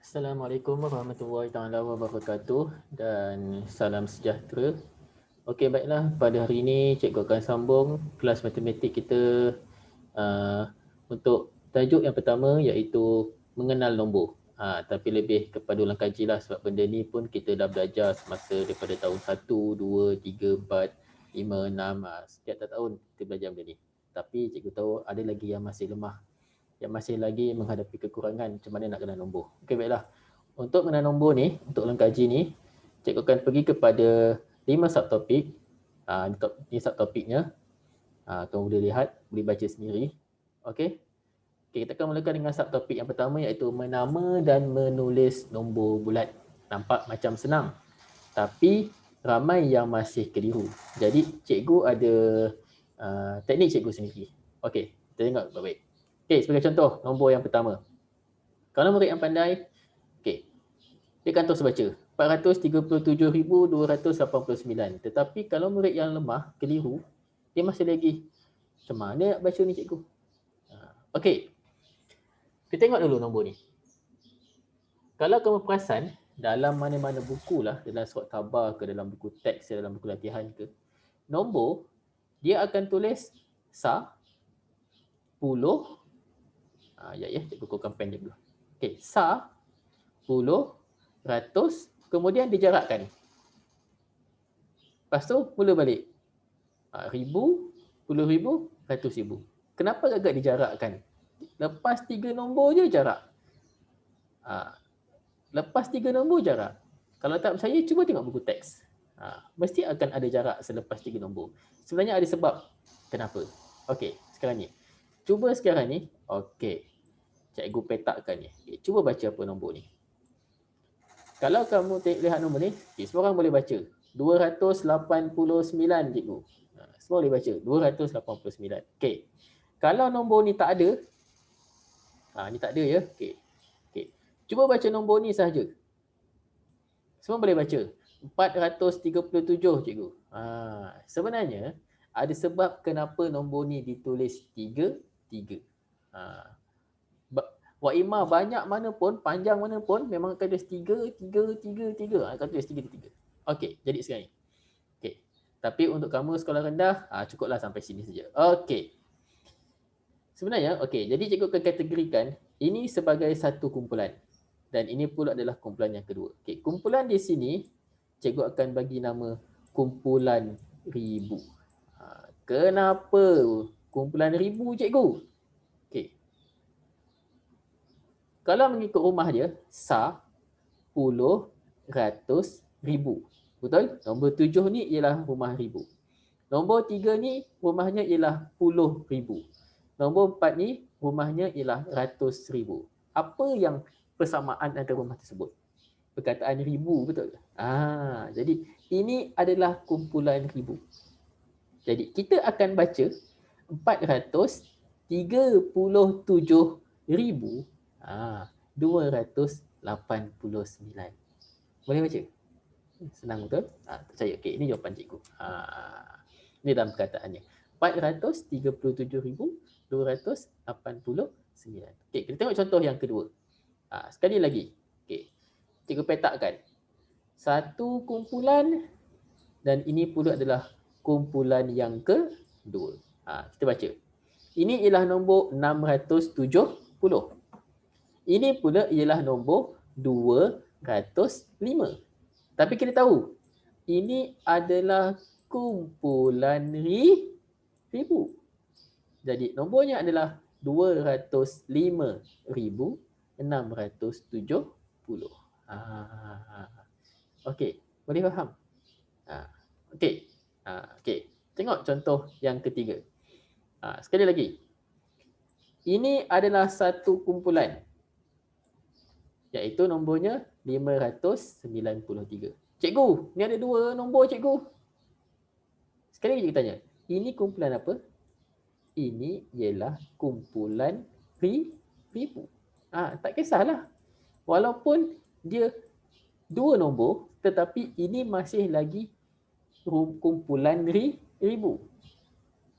Assalamualaikum warahmatullahi taala wabarakatuh dan salam sejahtera. Okey, baiklah, pada hari ini cikgu akan sambung kelas matematik kita uh, untuk tajuk yang pertama iaitu mengenal nombor. Tapi lebih kepada ulang kaji lah sebab benda ni pun kita dah belajar semasa daripada tahun 1, 2, 3, 4, 5, 6. Setiap tahun kita belajar benda ni. Tapi cikgu tahu ada lagi yang masih lemah, yang masih lagi menghadapi kekurangan macam mana nak kenal nombor. Okey, baiklah. Untuk mengenal nombor ni, untuk ulang kaji ni, cikgu akan pergi kepada 5 subtopik. Ini subtopiknya. Tuan boleh lihat, boleh baca sendiri. Okey. Okay, kita akan mulakan dengan subtopik yang pertama iaitu menama dan menulis nombor bulat. Nampak macam senang, tapi ramai yang masih keliru. Jadi cikgu ada teknik cikgu sendiri. Okey, kita tengok baik-baik. Okey, sebagai contoh, nombor yang pertama. Kalau murid yang pandai, okey, dia akan terus baca 437,289. Tetapi kalau murid yang lemah, keliru, dia masih lagi, macam mana nak baca ni cikgu? Okey, kita tengok dulu nombor ni. Kalau kamu perasan, dalam mana-mana buku lah, dalam surat khabar ke, dalam buku teks ke, dalam buku latihan ke, nombor, dia akan tulis sa, puluh, cikgu kurangkan pen je dulu. Okey, sa, puluh, ratus, kemudian dijarakkan. Lepas tu, mula balik. Ribu, puluh ribu, ratus ribu. Kenapa agak dijarakkan? Lepas 3 nombor je jarak. Lepas 3 nombor jarak. Kalau tak percaya, cuba tengok buku teks. Mesti akan ada jarak selepas 3 nombor. Sebenarnya ada sebab kenapa. Okey, sekarang ni. Cuba sekarang ni. Okey, cikgu petakkan ni. Okay, cuba baca apa nombor ni. Kalau kamu lihat nombor ni, semua orang boleh baca. 289, cikgu. Semua boleh baca. 289. Okey. Kalau nombor ni tak ada, ni tak ada ya. Okey. Cuba baca nombor ni sahaja. Semua boleh baca. 437, cikgu. Sebenarnya, ada sebab kenapa nombor ni ditulis 3, 3. Waimah banyak mana pun, panjang mana pun, memang akan tulis 3, 3, 3, 3. Akan tulis 3, 3. Okey, jadi sekarang ni. Okey. Tapi untuk kamu sekolah rendah, cukuplah sampai sini saja. Okey. Sebenarnya, okey, jadi cikgu akan kategorikan ini sebagai satu kumpulan. Dan ini pula adalah kumpulan yang kedua. Okey, kumpulan di sini, cikgu akan bagi nama kumpulan ribu. Kenapa kumpulan ribu, cikgu? Okey. Kalau mengikut rumah dia, sa, puluh, ratus, ribu. Betul? Nombor 7 ni ialah rumah ribu. Nombor 3 ni rumahnya ialah puluh ribu. Nombor 4 ni rumahnya ialah ratus ribu. Apa yang persamaan antara rumah tersebut? Perkataan ribu, betul? Jadi ini adalah kumpulan ribu. Jadi kita akan baca 437,289. Boleh baca? Senang betul? Percaya. Okey, ini jawapan cikgu. Ini dalam perkataannya. 437,289. Okey, kita tengok contoh yang kedua. Sekali lagi. Okey. Cikgu petakkan. Satu kumpulan dan ini pula adalah kumpulan yang kedua. Kita baca. Ini ialah nombor 670. Ini pula ialah nombor 205. Tapi kita tahu, ini adalah kumpulan ribu. Jadi nombornya adalah 205,670. Okey, boleh faham? Okey. Okey. Tengok contoh yang ketiga. Sekali lagi. Ini adalah satu kumpulan. Iaitu nombornya 593. Cikgu, ni ada 2 nombor, cikgu. Sekali lagi kita tanya. Ini kumpulan apa? Ini ialah kumpulan ribu. Tak kisahlah. Walaupun dia 2 nombor, tetapi ini masih lagi kumpulan ribu.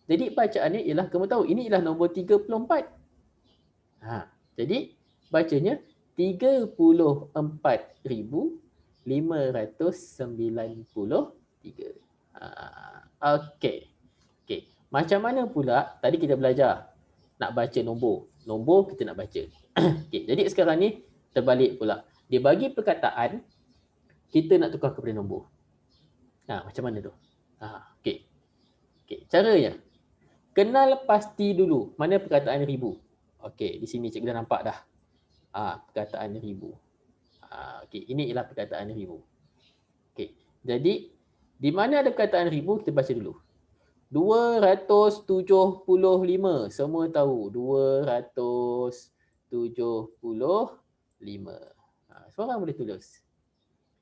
Jadi bacaannya ialah, kamu tahu, ini ialah nombor 34. Jadi bacanya 34,593. Okey. Okey. Macam mana pula tadi kita belajar nak baca nombor. Nombor kita nak baca. Okey, jadi sekarang ni terbalik pula. Dia bagi perkataan, kita nak tukar kepada nombor. Macam mana tu? Okey. Okey, caranya kenal pasti dulu mana perkataan ribu. Okey, di sini cikgu dah nampak dah. Perkataan ribu. Okey, ini ialah perkataan ribu. Okey, jadi di mana ada perkataan ribu kita baca dulu. 275. Semua tahu 275. Semua orang boleh tulis.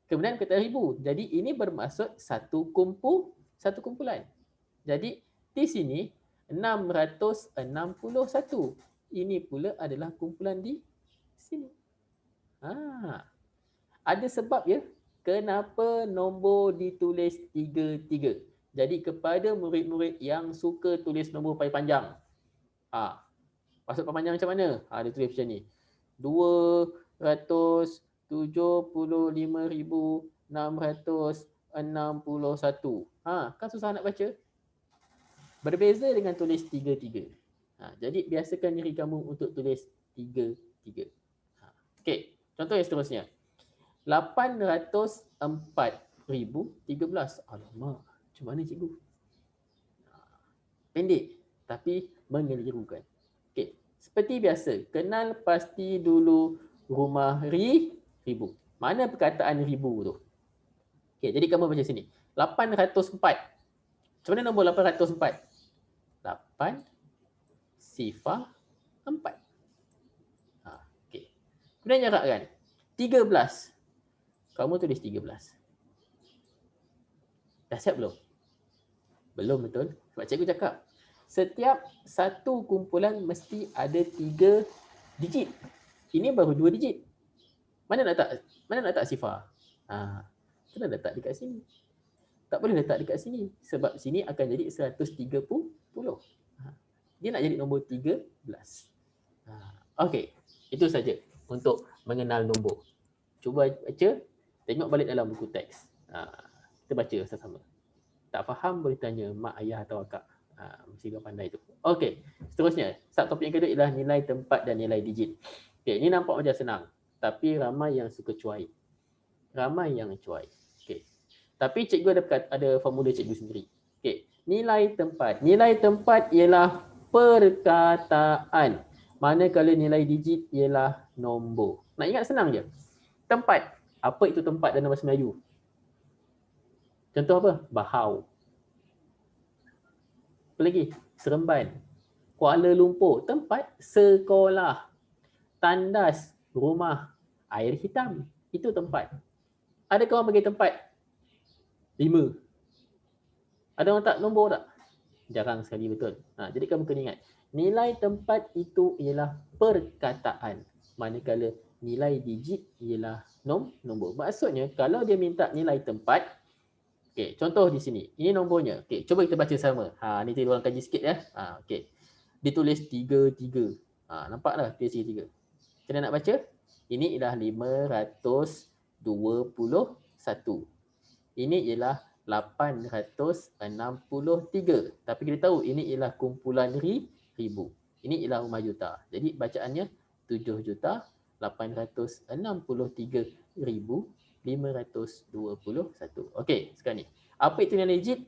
Kemudian perkataan ribu. Jadi ini bermaksud satu kumpulan. Jadi di sini 661. Ini pula adalah kumpulan di sini. Ada sebab ya kenapa nombor ditulis 3-3. Jadi kepada murid-murid yang suka tulis nombor paling panjang. Maksud panjang macam mana? Dia tulis macam ni. 275,661. Kan susah nak baca. Berbeza dengan tulis 3-3. Jadi biasakan diri kamu untuk tulis 3-3. Okey, contoh yang seterusnya. 804,013. Alamak, macam mana cikgu? Pendek tapi mengelirukan. Okey, seperti biasa, kenal pasti dulu rumah ribu. Mana perkataan ribu tu? Okey, jadi kamu baca sini. 804. Macam mana nombor 804? 8 sifar 4. Okey. Kemudian jarakkan. 13. Kamu tulis 13. Dah siap belum? Belum, betul? Sebab cikgu cakap, setiap satu kumpulan mesti ada 3 digit. Ini baru 2 digit. Mana nak letak sifar? Kena letak dekat sini. Tak boleh letak dekat sini. Sebab sini akan jadi 130. Dia nak jadi nombor 13. Okey, itu saja untuk mengenal nombor. Cuba baca, tengok balik dalam buku teks. Kita baca sama-sama. Tak faham boleh tanya mak, ayah atau akak. Mesti kau pandai tu. Okey, seterusnya. Subtopik yang kedua ialah nilai tempat dan nilai digit. Okey, ini nampak macam senang. Tapi ramai yang suka cuai. Okey. Tapi cikgu ada formula cikgu sendiri. Okey, nilai tempat. Nilai tempat ialah perkataan. Manakala nilai digit ialah nombor. Nak ingat senang je. Tempat. Apa itu tempat dalam bahasa Melayu? Contoh apa? Bahau. Apa lagi? Seremban. Kuala Lumpur. Tempat sekolah. Tandas. Rumah. Air hitam. Itu tempat. Adakah orang bagi tempat? 5. Ada orang tak nombor tak? Jarang sekali, betul. Jadi kamu kena ingat. Nilai tempat itu ialah perkataan. Manakala nilai digit ialah nombor. Maksudnya kalau dia minta nilai tempat, okey, contoh di sini. Ini nombornya. Okey, cuba kita baca sama. Ni kita orang kaji sikit ya. Okey. Ditulis 3-3. Nampaklah tulis 3-3. Macam mana nak baca? Ini ialah 521. Ini ialah 863. Tapi kita tahu ini ialah kumpulan ribu. Ini ialah rumah juta. Jadi bacaannya 7,883,521. Okey, sekarang ni. Apa itu nilai digit?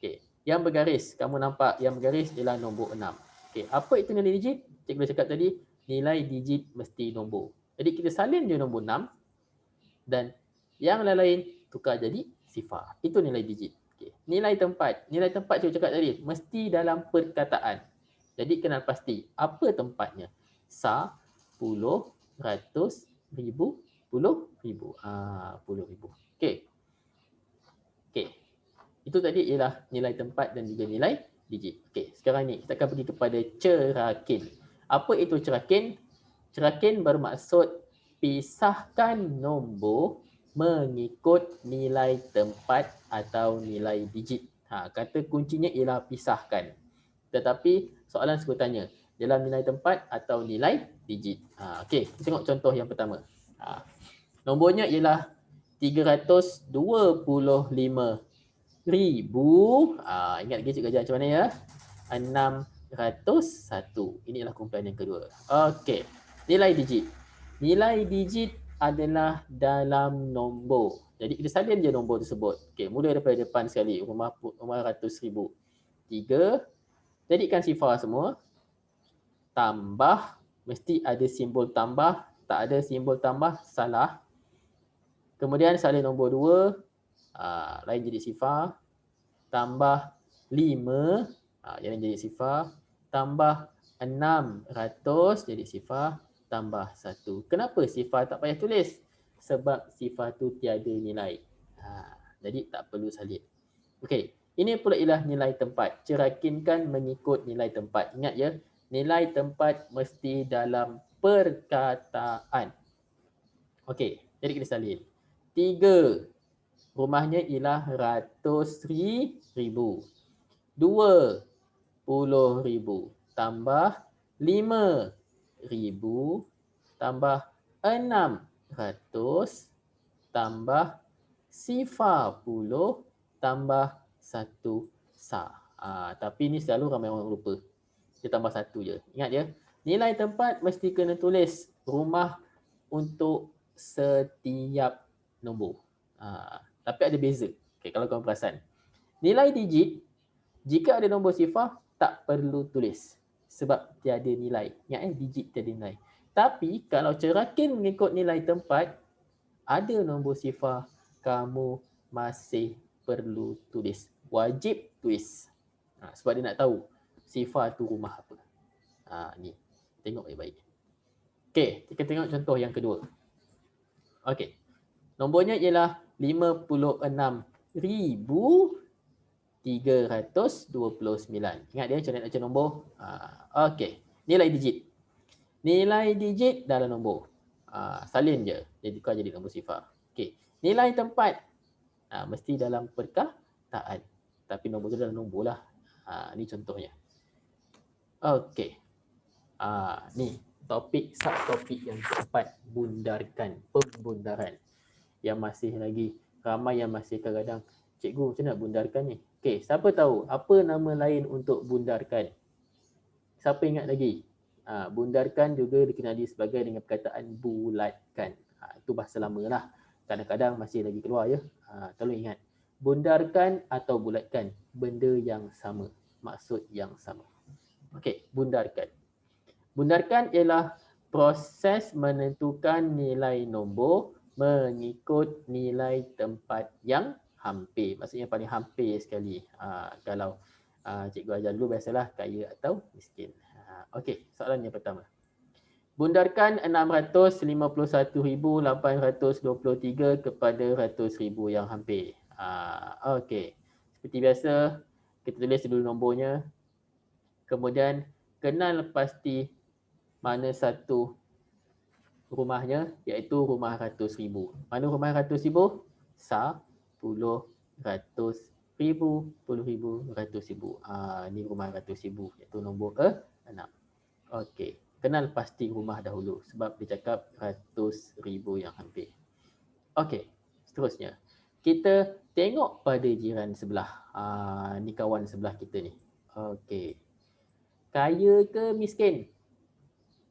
Okey, yang bergaris. Kamu nampak yang bergaris ialah nombor 6. Okey, apa itu nilai digit? Cikgu cakap tadi, nilai digit mesti nombor. Jadi kita salin je nombor 6 dan yang lain-lain tukar jadi sifar. Itu nilai digit. Okay. Nilai tempat. Nilai tempat cikgu cakap tadi mesti dalam perkataan. Jadi kenal pasti apa tempatnya. Sa, puluh, ratus, ribu, puluh ribu. Puluh ribu. Okey. Okey. Itu tadi ialah nilai tempat dan juga nilai digit. Okey, sekarang ni kita akan pergi kepada cerakin. Apa itu cerakin? Cerakin bermaksud pisahkan nombor mengikut nilai tempat atau nilai digit. Kata kuncinya ialah pisahkan. Tetapi soalan suka tanya, dalam nilai tempat atau nilai digit. Okey, kita tengok contoh yang pertama. Nombornya ialah 325,000. Ingat lagi cikgu ajar macam mana ya? 601. Inilah kumpulan yang kedua. Okey, nilai digit. Nilai digit adalah dalam nombor. Jadi kita salin je nombor tersebut. Okey, mula daripada depan sekali. Rumah ratus ribu. 3. Jadikan sifar semua. Tambah. Mesti ada simbol tambah. Tak ada simbol tambah, salah. Kemudian salin nombor 2. Lain jadi sifar. Tambah 5. Yang jadi sifar. Tambah 600 jadi sifar. Tambah 1. Kenapa sifar tak payah tulis? Sebab sifar tu tiada nilai. Jadi tak perlu salin. Okey, ini pula ialah nilai tempat. Cerakinkan mengikut nilai tempat. Ingat ya, nilai tempat mesti dalam perkataan. Okey, jadi kita salin. 3. Rumahnya ialah 100,000. 20,000 tambah 5,000 tambah 600 tambah sifar 10 tambah 1 sah. Tapi ni selalu ramai orang lupa. Dia tambah 1 je. Ingat ya, nilai tempat mesti kena tulis rumah untuk setiap nombor. Tapi ada beza. Okay, kalau korang perasan. Nilai digit, jika ada nombor sifar, tak perlu tulis. Sebab tiada nilai. Ingat digit tiada nilai. Tapi kalau cerakin mengikut nilai tempat, ada nombor sifar, kamu masih perlu tulis. Wajib tulis. Sebab dia nak tahu sifar tu rumah apa. Ni. Tengok baik-baik. Okey, kita tengok contoh yang kedua. Okey. Nombornya ialah 56,329. Ingat dia macam nak baca nombor? Okey. Nilai digit. Nilai digit dalam nombor. Salin je. Jadi kau jadi nombor sifar. Okey. Nilai tempat. Mesti dalam perkataan. Tapi nombor tu dalam nombor lah. Ni contohnya. Okey. Ni topik, subtopik yang keempat. Bundarkan. Pembundaran. Yang masih lagi ramai yang masih kadang-kadang, cikgu macam nak bundarkan ni? Okey, siapa tahu apa nama lain untuk bundarkan? Siapa ingat lagi? Bundarkan juga dikenali sebagai dengan perkataan bulatkan. Itu bahasa lama lah. Kadang-kadang masih lagi keluar ya. Tolong ingat. Bundarkan atau bulatkan, benda yang sama, maksud yang sama. Okey, bundarkan. Bundarkan ialah proses menentukan nilai nombor mengikut nilai tempat yang hampir. Maksudnya paling hampir sekali. Kalau cikgu ajar dulu biasalah kaya atau miskin. Okey, soalan yang pertama. Bundarkan 651,823 kepada 100,000 yang hampir. Okey. Seperti biasa, kita tulis dulu nombornya. Kemudian kenal pasti mana satu rumahnya, iaitu rumah 100,000. Mana rumah 100,000? 10, 100,000, 10,000, 100,000. Ni rumah 100,000, iaitu nombor 6. Okey, kenal pasti rumah dahulu sebab dia cakap 100,000 yang hampir. Okey, seterusnya. Kita tengok pada jiran sebelah. Ni kawan sebelah kita ni. Okey. Kaya ke miskin?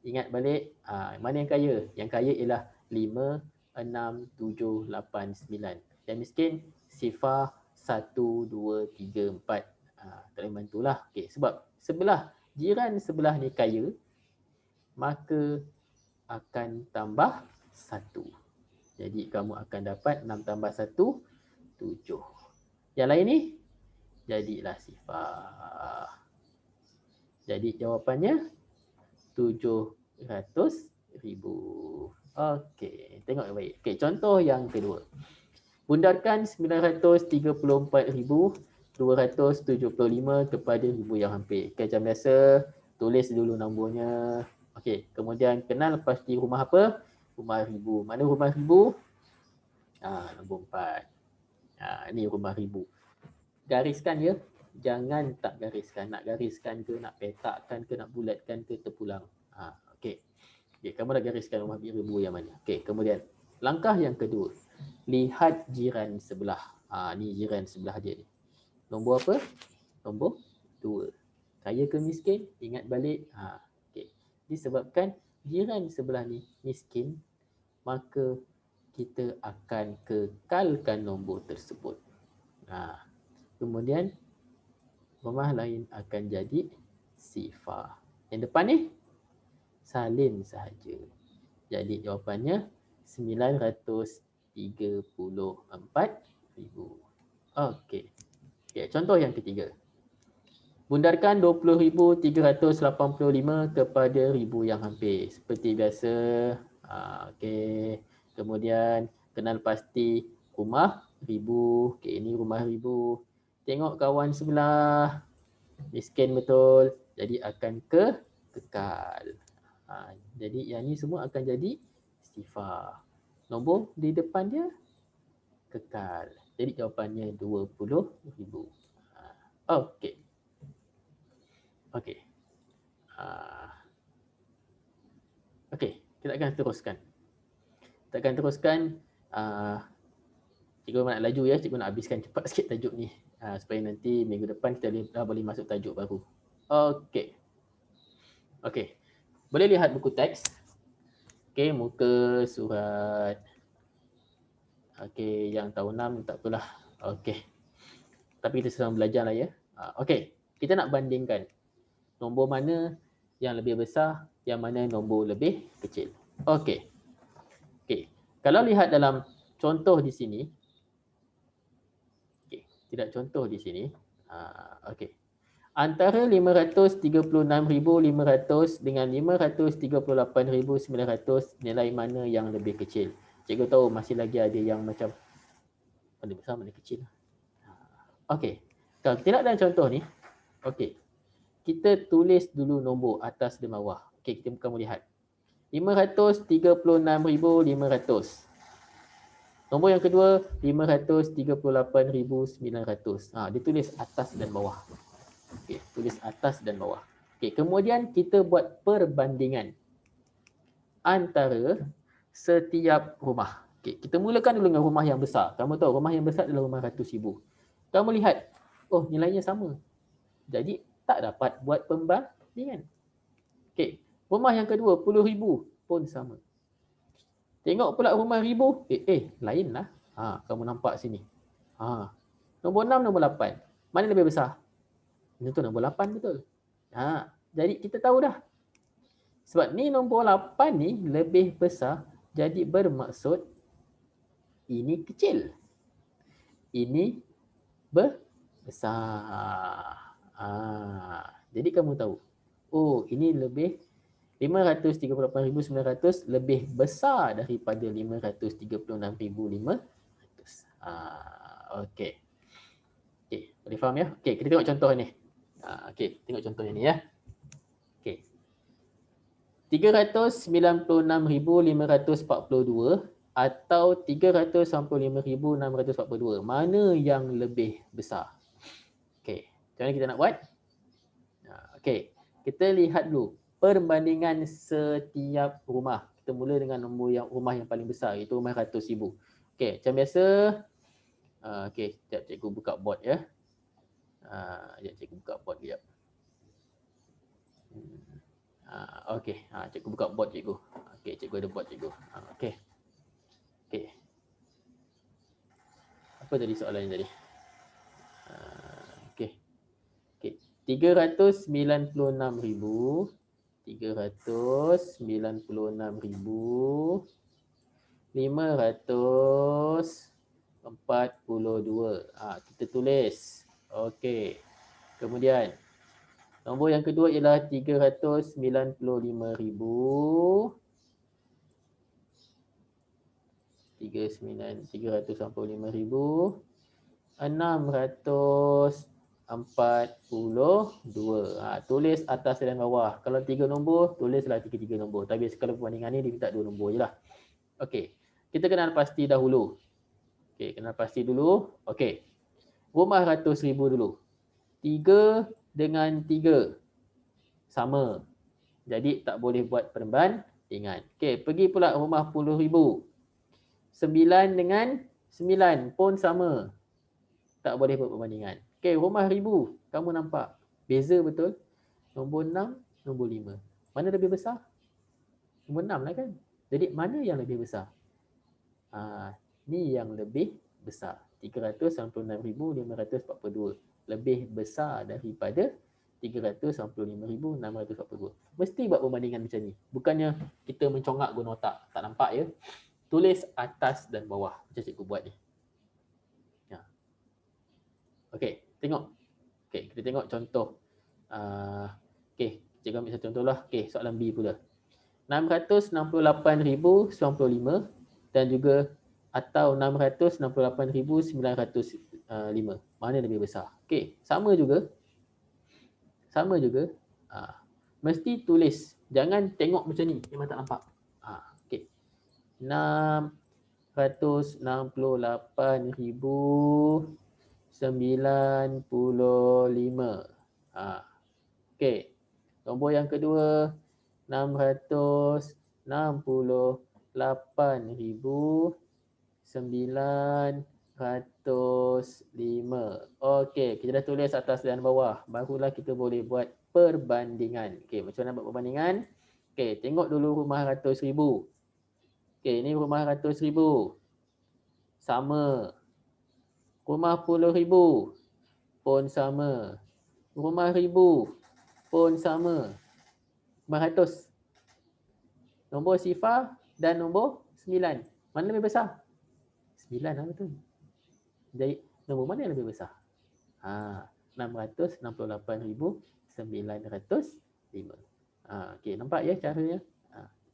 Ingat balik, mana yang kaya? Yang kaya ialah 5, 6, 7, 8, 9. Yang miskin, sifar 1, 2, 3, 4. Tak boleh bantulah. Okay, sebab jiran sebelah ni kaya, maka akan tambah 1. Jadi kamu akan dapat 6 tambah 1, 7. Yang lain ni, jadilah sifar. Jadi jawapannya 700,000. Okey, tengok yang baik. Okey, contoh yang kedua. Bundarkan 934,275 kepada 1,000 yang hampir. Okay, macam biasa, tulis dulu nombornya. Okey, kemudian kenal pasti rumah apa? Rumah 1,000. Mana rumah 1,000? Nombor 4. Ni rumah 1,000. Gariskan ya. Jangan tak gariskan. Nak gariskan ke, nak petakkan ke, nak bulatkan ke, terpulang. Okey. Okay, kamu dah gariskan rumah ribu yang mana. Okay, kemudian langkah yang kedua. Lihat jiran sebelah. Ni jiran sebelah dia ni. Nombor apa? Nombor 2. Kaya ke miskin? Ingat balik. Okay. Disebabkan jiran sebelah ni miskin, maka kita akan kekalkan nombor tersebut. Kemudian rumah lain akan jadi sifar. Yang depan ni salin sahaja. Jadi jawapannya 934,000. Okey. Okay, contoh yang ketiga. Bundarkan 20,385 kepada ribu yang hampir. Seperti biasa. Okey. Kemudian kenal pasti rumah ribu. Okey, ini rumah ribu. Tengok kawan sebelah. Miskin betul. Jadi akan kekal. Jadi yang ni semua akan jadi sifar. Nombor di depan dia kekal. Jadi jawapannya 20,000. Okey. Okey. Okey, kita akan teruskan. Cikgu nak laju ya, cikgu nak habiskan cepat sikit tajuk ni. Supaya nanti minggu depan kita dah boleh masuk tajuk baru. Okey. Okey. Boleh lihat buku teks. Okey, muka surat. Okey, yang tahun 6 tak apalah. Okey. Tapi kita sedang belajar lah ya. Okey, kita nak bandingkan nombor mana yang lebih besar, yang mana nombor lebih kecil. Okey. Okey. Kalau lihat dalam contoh di sini. Okey, tidak contoh di sini. Okey. Antara 536,500 dengan 538,900, nilai mana yang lebih kecil? Cikgu tahu masih lagi ada yang macam mana besar mana kecil. Okey. Kalau kita nak dalam contoh ni, okey. Kita tulis dulu nombor atas dan bawah. Okey, kita kamu lihat. 536,500. Nombor yang kedua 538,900. Dia tulis atas dan bawah. Okey, tulis atas dan bawah. Okey, kemudian kita buat perbandingan antara setiap rumah. Okey, kita mulakan dulu dengan rumah yang besar. Kamu tahu rumah yang besar adalah rumah 100,000. Kamu lihat, oh nilainya sama. Jadi tak dapat buat pembandingan. Okey, rumah yang kedua 10,000 pun sama. Tengok pula rumah 1,000, lainlah. Kamu nampak sini. Nombor 6, nombor 8. Mana lebih besar? Itu nombor 8 betul. Jadi kita tahu dah. Sebab ni nombor 8 ni lebih besar, jadi bermaksud ini kecil. Ini besar. Jadi kamu tahu. Oh, ini lebih 538,900 lebih besar daripada 536,500. Okey. Okey, boleh faham ya? Okey, kita tengok contoh ni. Okey, tengok contoh ni ya. Okey. 396,542 atau 385,642. Mana yang lebih besar? Okey, macam mana kita nak buat? Okey, kita lihat dulu perbandingan setiap rumah. Kita mula dengan nombor yang rumah yang paling besar, iaitu rumah 100,000. Okey, macam biasa. Okey, sekejap cikgu buka board ya. Cikgu buka board sekejap. Okey, cikgu buka board cikgu. Okey, cikgu ada board cikgu. Okey. Okey. Apa tadi soalan tadi? Okey. Okey, 396,000 542. Kita tulis. Okey. Kemudian nombor yang kedua ialah 395,000. 642. Tulis atas dan bawah. Kalau 3 nombor, tulislah 3 nombor. Tapi kalau perbandingan ni dia minta 2 nombor je lah. Okey. Kita kenal pasti dahulu. Okey, kenal pasti dulu. Okey. Rumah 100,000 dulu. 3 dengan 3 sama. Jadi tak boleh buat perbandingan. perbandingan. Okey, pergi pula rumah 10,000. 9 dengan 9 pun sama. Tak boleh buat perbandingan. Okey, rumah 1000. Kamu nampak beza betul? Nombor 6, nombor 5. Mana lebih besar? Nombor 6 lah kan? Jadi mana yang lebih besar? Ni yang lebih besar. 396,542. Lebih besar daripada 395,642. Mesti buat perbandingan macam ni. Bukannya kita mencongak guna otak. Tak nampak ya? Tulis atas dan bawah. Macam cikgu buat ni. Ya. Okey, tengok. Okey, kita tengok contoh. Okey, cikgu ambil satu contoh lah. Okey, soalan B pula. 668,095 dan juga atau 668,905. Mana lebih besar? Okey, sama juga. Sama juga. Mesti tulis. Jangan tengok macam ni. Memang tak nampak. Okey. 668,095. Okey. Nombor yang kedua 668,905. Okey, kita dah tulis atas dan bawah. Barulah kita boleh buat perbandingan. Okey, macam mana buat perbandingan? Okey, tengok dulu rumah 100,000. Okey, ini rumah 100,000. Sama. Rumah 10,000 pun sama. Rumah 1,000 pun sama. 500. Nombor sifar dan nombor 9. Mana lebih besar? 9 lah betul. Jadi nombor mana yang lebih besar? 668,905. Okey, nampak ya caranya?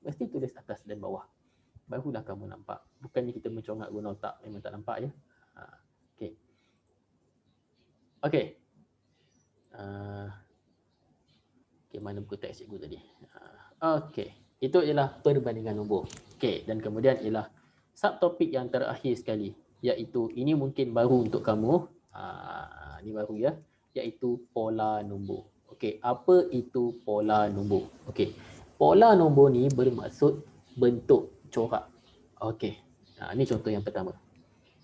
Mesti tulis atas dan bawah. Barulah kamu nampak. Bukannya kita mencongak guna otak. Memang tak nampak ya. Okey. Okey. Okey, mana buku teks cikgu tadi? Okey. Itu ialah perbandingan nombor. Okey, dan kemudian ialah subtopik yang terakhir sekali, iaitu ini mungkin baru untuk kamu. Ini baru ya, iaitu pola nombor. Okey, apa itu pola nombor? Okey. Pola nombor ni bermaksud bentuk corak. Okey. Ini contoh yang pertama.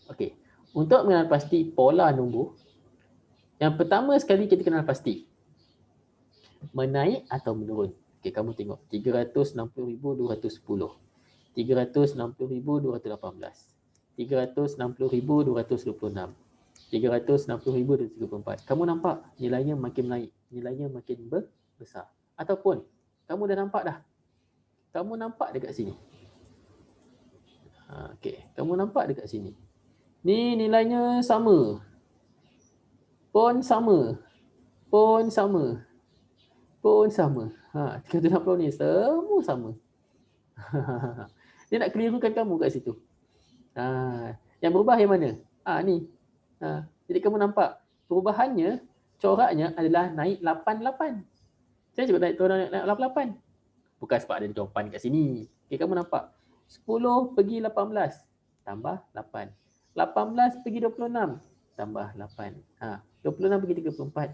Okey. Untuk mengenal pasti pola nombor, yang pertama sekali kita kenal pasti menaik atau menurun. Okey, kamu tengok 360,210, 360,218, 360,226, 360,234. Kamu nampak nilainya makin naik, nilainya makin besar. Ataupun kamu dah nampak dah. Kamu nampak dekat sini. Okey, kamu nampak dekat sini. Ni nilainya sama. Pun sama. Pun sama. Pun sama. 360 ni semua sama. Dia nak kelirukan kamu kat situ. Yang berubah yang mana? Ni. Jadi kamu nampak perubahannya, coraknya adalah naik 88. Saya cuba naik 88. Bukan sebab ada jawapan kat sini. Okay, kamu nampak 10 pergi 18 tambah 8. 18 pergi 26 tambah 8. 26 pergi 34.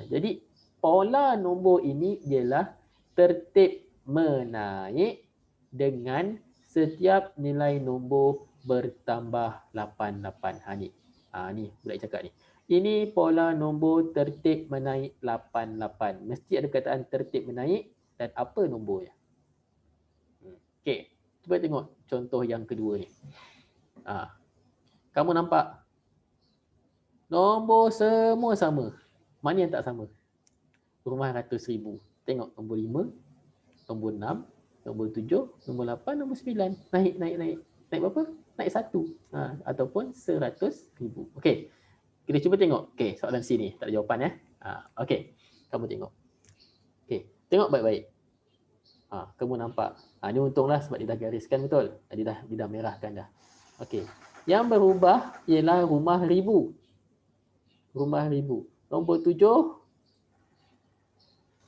Jadi pola nombor ini ialah tertib menaik dengan setiap nilai nombor bertambah 88. Ni budak cakap ni. Ini pola nombor tertib menaik 88. Mesti ada kataan tertib menaik dan apa nombornya. Okey, cuba tengok contoh yang kedua ni. Kamu nampak nombor semua sama. Mana yang tak sama? Rumah 100,000. Tengok nombor 5, nombor 6, nombor 7, nombor 8, nombor 9. Naik. Naik berapa? Naik 1. Ataupun 100,000. Okey. Kita cuba tengok. Okey, soalan sini. Tak ada jawapan ya. Okey. Kamu tengok. Okey, tengok baik-baik. Kamu nampak. Ni untunglah sebab dia dah gariskan betul. Dia dah merahkan dah. Okey. Yang berubah ialah rumah 1,000. Rumah 1,000. Nombor 7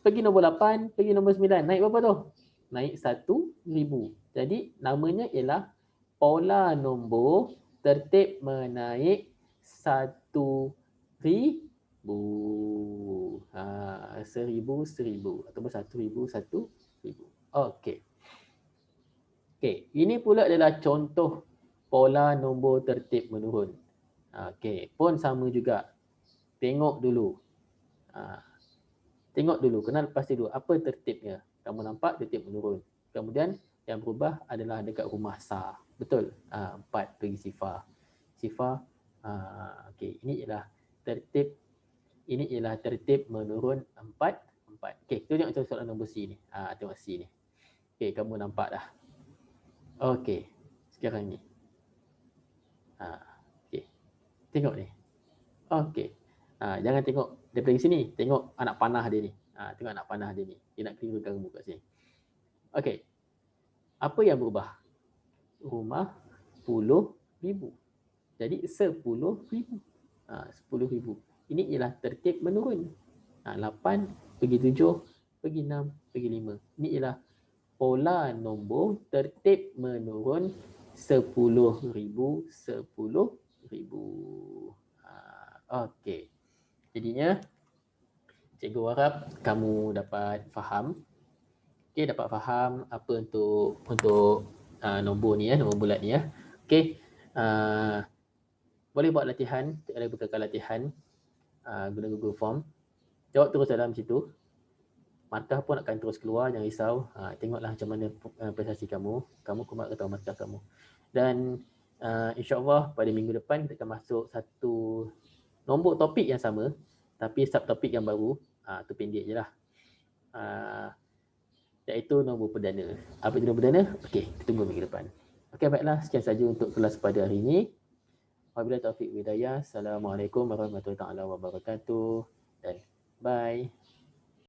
pergi nombor 8, pergi nombor 9. Naik berapa tu? Naik 1,000. Jadi namanya ialah pola nombor tertib menaik 1,000. 1,000 ataupun 1,000. Okey. Okey, ini pula adalah contoh pola nombor tertib menurun. Okey, pun sama juga. Tengok dulu. Tengok dulu, kenal pasti dulu apa tertibnya. Kamu nampak tertib menurun. Kemudian yang berubah adalah dekat rumah Sa. Betul? 4 bagi Sifar. Sifar, okey, ini ialah tertib. Ini ialah tertib menurun 4. Okey, kita tengok soalan nombor C ni. Tengok C ni. Okey, kamu nampak dah. Okey, sekarang ni. Okey, tengok ni. Okey. Jangan tengok daripada sini, tengok anak panah dia ni. Tengok anak panah dia ni. Dia nak kelirukan kamu kat sini. Okey. Apa yang berubah? Rumah 10,000. Jadi 10,000. 10,000. Ini ialah tertib menurun. 8 pergi 7 pergi 6 pergi 5. Ini ialah pola nombor tertib menurun 10,000 10,000. Okey. Jadinya cikgu harap kamu dapat faham. Okey, dapat faham apa untuk nombor ni nombor bulat ni Okey. Boleh buat latihan, ada bekalkan latihan guna Google Form. Jawab terus dalam situ. Markah pun akan terus keluar, jangan risau. Tengoklah macam mana prestasi kamu. Kamu kumat ke tahu markah kamu. Dan insya-Allah pada minggu depan kita akan masuk satu nombor topik yang sama tapi subtopik yang baru. Tu pendek je lah. Iaitu nombor perdana. Apa itu nombor perdana? Okey, kita tunggu minggu depan. Okey, baiklah. Sekian saja untuk kelas pada hari ini. Wabillahi taufiq wal hidayah. Assalamualaikum warahmatullahi wabarakatuh. Dan bye.